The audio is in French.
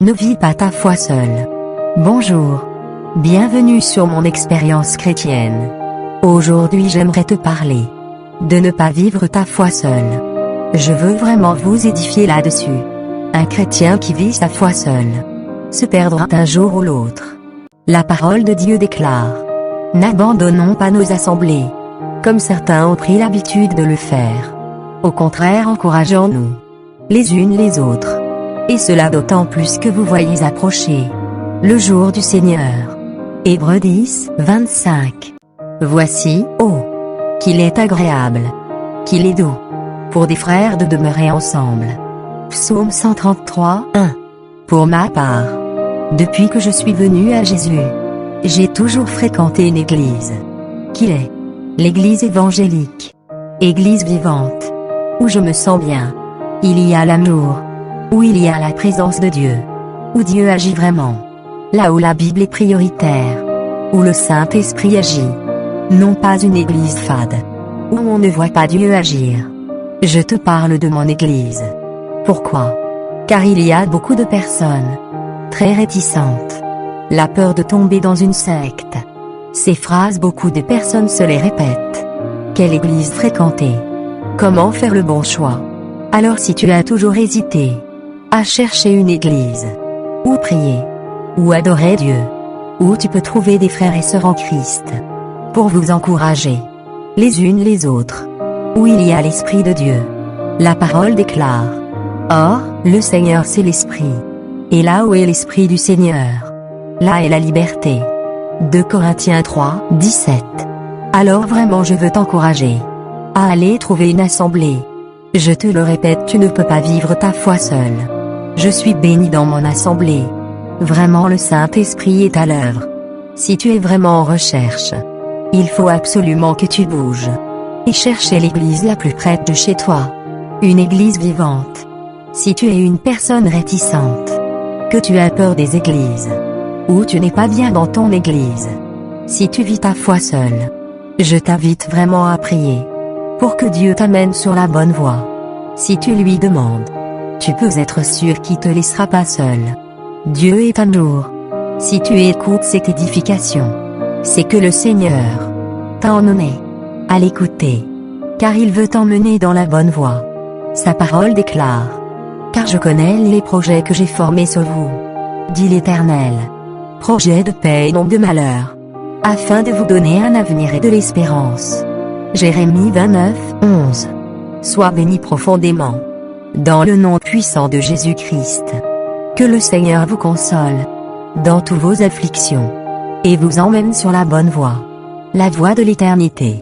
Ne vis pas ta foi seul. Bonjour. Bienvenue sur mon expérience chrétienne. Aujourd'hui j'aimerais te parler de ne pas vivre ta foi seul. Je veux vraiment vous édifier là-dessus. Un chrétien qui vit sa foi seul se perdra un jour ou l'autre. La parole de Dieu déclare: n'abandonnons pas nos assemblées, comme certains ont pris l'habitude de le faire. Au contraire, encourageons-nous les unes les autres. Et cela d'autant plus que vous voyez approcher le jour du Seigneur. Hébreux 10, 25. Voici, oh, qu'il est agréable, qu'il est doux, pour des frères de demeurer ensemble. Psaume 133, 1. Pour ma part, depuis que je suis venu à Jésus, j'ai toujours fréquenté une église, qui est l'église évangélique, église vivante, où je me sens bien. Il y a l'amour, où il y a la présence de Dieu, où Dieu agit vraiment, là où la Bible est prioritaire, où le Saint-Esprit agit. Non pas une église fade, où on ne voit pas Dieu agir. Je te parle de mon église. Pourquoi? Car il y a beaucoup de personnes très réticentes. La peur de tomber dans une secte. Ces phrases, beaucoup de personnes se les répètent. Quelle église fréquenter? Comment faire le bon choix? Alors si tu as toujours hésité à chercher une église, où prier, où adorer Dieu, où tu peux trouver des frères et sœurs en Christ, pour vous encourager les unes les autres, où il y a l'Esprit de Dieu. La parole déclare: or, le Seigneur c'est l'Esprit. Et là où est l'Esprit du Seigneur, là est la liberté. 2 Corinthiens 3, 17. Alors vraiment je veux t'encourager à aller trouver une assemblée. Je te le répète, tu ne peux pas vivre ta foi seul. Je suis béni dans mon assemblée. Vraiment le Saint-Esprit est à l'œuvre. Si tu es vraiment en recherche, il faut absolument que tu bouges et chercher l'église la plus près de chez toi. Une église vivante. Si tu es une personne réticente, que tu as peur des églises, ou tu n'es pas bien dans ton église, si tu vis ta foi seule, je t'invite vraiment à prier pour que Dieu t'amène sur la bonne voie. Si tu lui demandes, tu peux être sûr qu'il te laissera pas seul. Dieu est amour. Si tu écoutes cette édification, c'est que le Seigneur t'a emmené à l'écouter, car il veut t'emmener dans la bonne voie. Sa parole déclare: car je connais les projets que j'ai formés sur vous, dit l'Éternel. Projets de paix et non de malheur, afin de vous donner un avenir et de l'espérance. Jérémie 29, 11. Sois béni profondément, dans le nom puissant de Jésus-Christ. Que le Seigneur vous console dans toutes vos afflictions, et vous emmène sur la bonne voie, la voie de l'éternité.